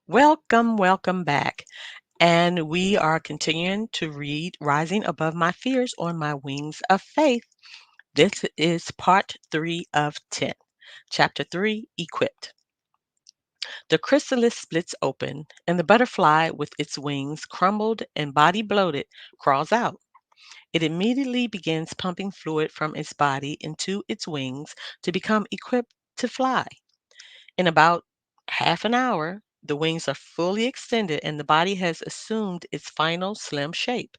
Welcome back. And we are continuing to read Rising Above My Fears on My Wings of Faith. This is part 3 of 10. Chapter 3 Equipped. The chrysalis splits open, and the butterfly, with its wings crumbled and body bloated, crawls out. It immediately begins pumping fluid from its body into its wings to become equipped to fly. In about half an hour, the wings are fully extended and the body has assumed its final slim shape.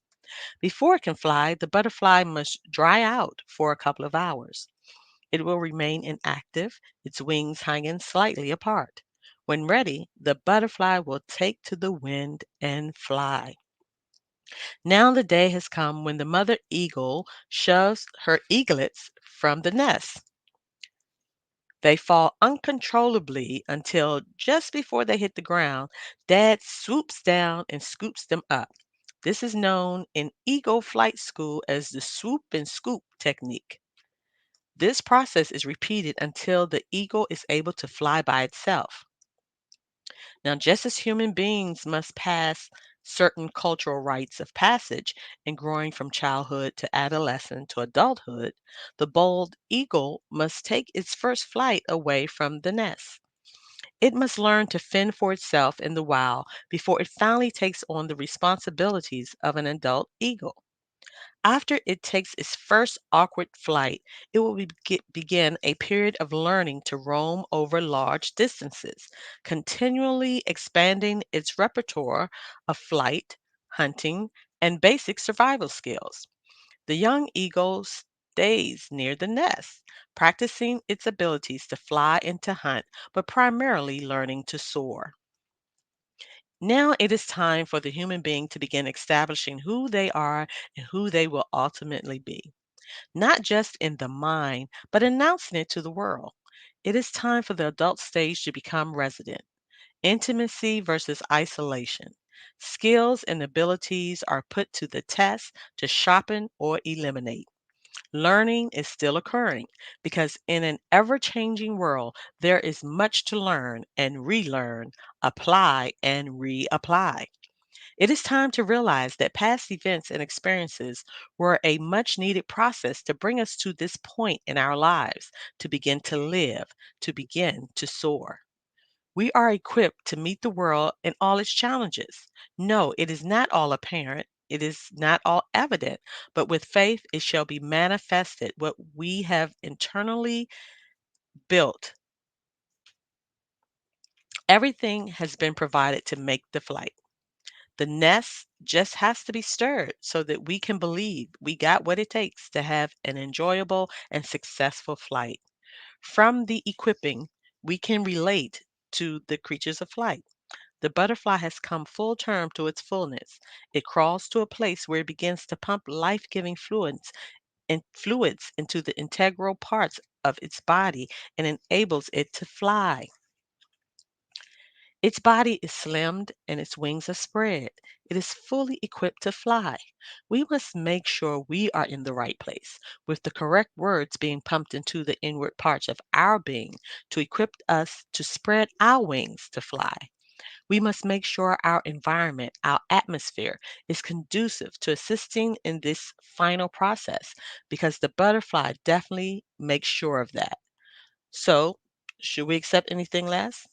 Before it can fly, the butterfly must dry out for a couple of hours. It will remain inactive, its wings hanging slightly apart. When ready, the butterfly will take to the wind and fly. Now the day has come when the mother eagle shoves her eaglets from the nest. They fall uncontrollably until just before they hit the ground, Dad swoops down and scoops them up. This is known in eagle flight school as the swoop and scoop technique. This process is repeated until the eagle is able to fly by itself. Now, just as human beings must pass certain cultural rites of passage in growing from childhood to adolescence to adulthood, the bold eagle must take its first flight away from the nest. It must learn to fend for itself in the wild before it finally takes on the responsibilities of an adult eagle. After it takes its first awkward flight, it will begin a period of learning to roam over large distances, continually expanding its repertoire of flight, hunting, and basic survival skills. The young eagle stays near the nest, practicing its abilities to fly and to hunt, but primarily learning to soar. Now it is time for the human being to begin establishing who they are and who they will ultimately be, not just in the mind, but announcing it to the world. It is time for the adult stage to become resident. Intimacy versus isolation. Skills and abilities are put to the test to sharpen or eliminate. Learning is still occurring because in an ever changing world, there is much to learn and relearn, apply and reapply. It is time to realize that past events and experiences were a much needed process to bring us to this point in our lives, to begin to live, to begin to soar. We are equipped to meet the world and all its challenges. No, it is not all apparent. It is not all evident, but with faith it shall be manifested what we have internally built. Everything has been provided to make the flight. The nest just has to be stirred so that we can believe we got what it takes to have an enjoyable and successful flight. From the equipping, we can relate to the creatures of flight. The butterfly has come full term to its fullness. It crawls to a place where it begins to pump life-giving fluids into the integral parts of its body and enables it to fly. Its body is slimmed and its wings are spread. It is fully equipped to fly. We must make sure we are in the right place, with the correct words being pumped into the inward parts of our being to equip us to spread our wings to fly. We must make sure our environment, our atmosphere, is conducive to assisting in this final process because the butterfly definitely makes sure of that. So, should we accept anything less?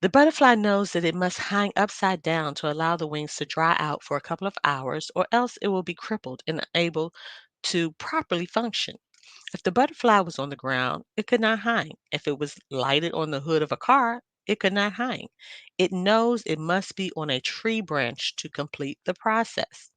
The butterfly knows that it must hang upside down to allow the wings to dry out for a couple of hours, or else it will be crippled and unable to properly function. If the butterfly was on the ground, it could not hang. If it was lighted on the hood of a car, it could not hang. It knows it must be on a tree branch to complete the process.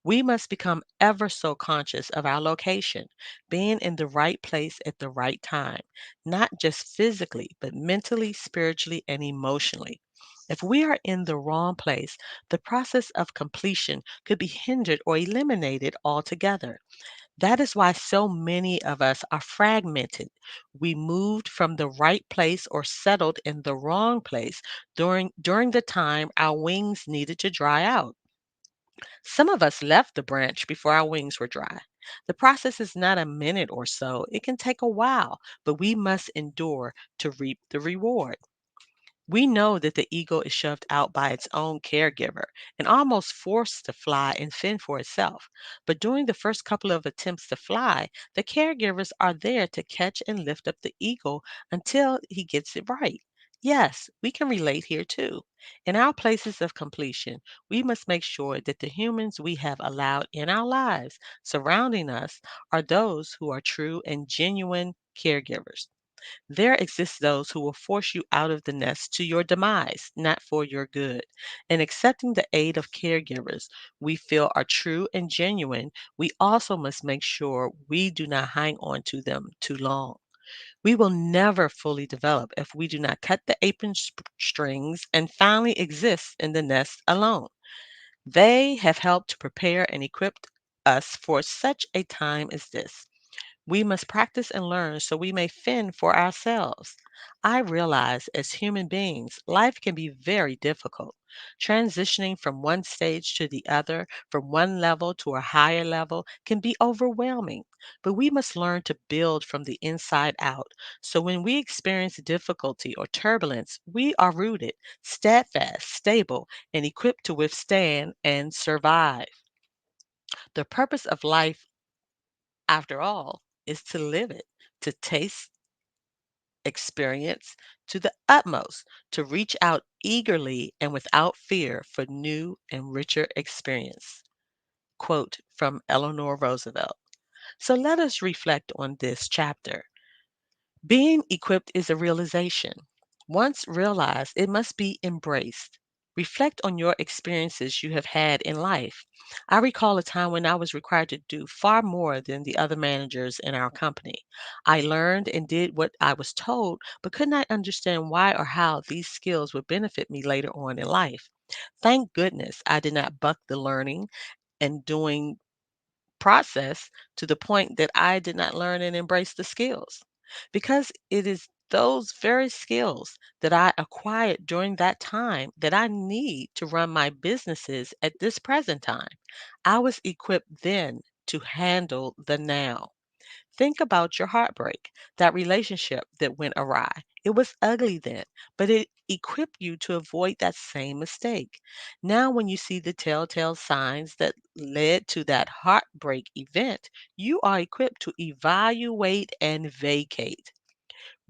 We must become ever so conscious of our location, being in the right place at the right time, not just physically, but mentally, spiritually, and emotionally. If we are in the wrong place, the process of completion could be hindered or eliminated altogether. That is why so many of us are fragmented. We moved from the right place or settled in the wrong place during the time our wings needed to dry out. Some of us left the branch before our wings were dry. The process is not a minute or so, it can take a while, but we must endure to reap the reward. We know that the eagle is shoved out by its own caregiver and almost forced to fly and fend for itself. But during the first couple of attempts to fly, the caregivers are there to catch and lift up the eagle until he gets it right. Yes, we can relate here too. In our places of completion, we must make sure that the humans we have allowed in our lives surrounding us are those who are true and genuine caregivers. There exist those who will force you out of the nest to your demise, not for your good. In accepting the aid of caregivers we feel are true and genuine, we also must make sure we do not hang on to them too long. We will never fully develop if we do not cut the apron strings and finally exist in the nest alone. They have helped to prepare and equip us for such a time as this. We must practice and learn so we may fend for ourselves. I realize as human beings, life can be very difficult. Transitioning from one stage to the other, from one level to a higher level, can be overwhelming. But we must learn to build from the inside out. So when we experience difficulty or turbulence, we are rooted, steadfast, stable, and equipped to withstand and survive. The purpose of life, after all, is to live it, to taste experience to the utmost, to reach out eagerly and without fear for new and richer experience. Quote from Eleanor Roosevelt. So let us reflect on this chapter. Being equipped is a realization. Once realized, it must be embraced. Reflect on your experiences you have had in life. I recall a time when I was required to do far more than the other managers in our company. I learned and did what I was told, but could not understand why or how these skills would benefit me later on in life. Thank goodness I did not buck the learning and doing process to the point that I did not learn and embrace the skills. Because it is those very skills that I acquired during that time that I need to run my businesses at this present time. I was equipped then to handle the now. Think about your heartbreak, that relationship that went awry. It was ugly then, but it equipped you to avoid that same mistake. Now, when you see the telltale signs that led to that heartbreak event, you are equipped to evaluate and vacate.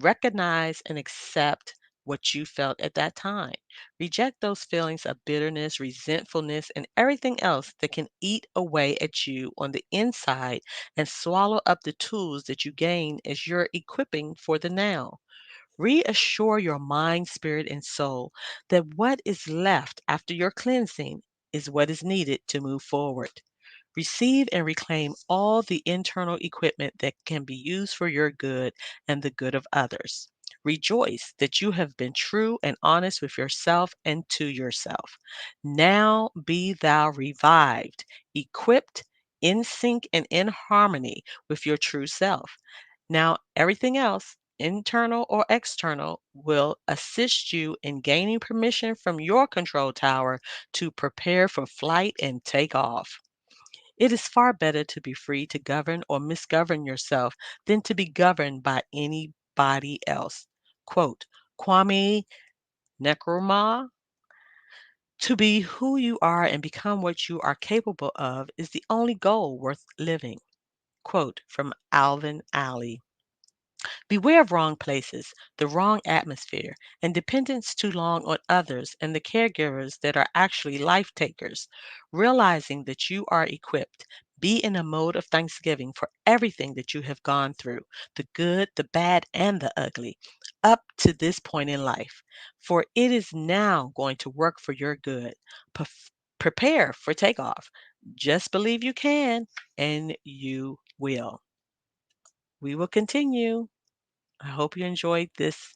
Recognize and accept what you felt at that time. Reject those feelings of bitterness, resentfulness, and everything else that can eat away at you on the inside and swallow up the tools that you gain as you're equipping for the now. Reassure your mind, spirit, and soul that what is left after your cleansing is what is needed to move forward. Receive and reclaim all the internal equipment that can be used for your good and the good of others. Rejoice that you have been true and honest with yourself and to yourself. Now be thou revived, equipped, in sync, and in harmony with your true self. Now, everything else, internal or external, will assist you in gaining permission from your control tower to prepare for flight and take off. It is far better to be free to govern or misgovern yourself than to be governed by anybody else. Quote, Kwame Nkrumah, to be who you are and become what you are capable of is the only goal worth living. Quote from Alvin Alley. Beware of wrong places, the wrong atmosphere, and dependence too long on others and the caregivers that are actually life takers. Realizing that you are equipped, be in a mode of thanksgiving for everything that you have gone through, the good, the bad, and the ugly, up to this point in life. For it is now going to work for your good. Prepare for takeoff. Just believe you can, and you will. We will continue. I hope you enjoyed this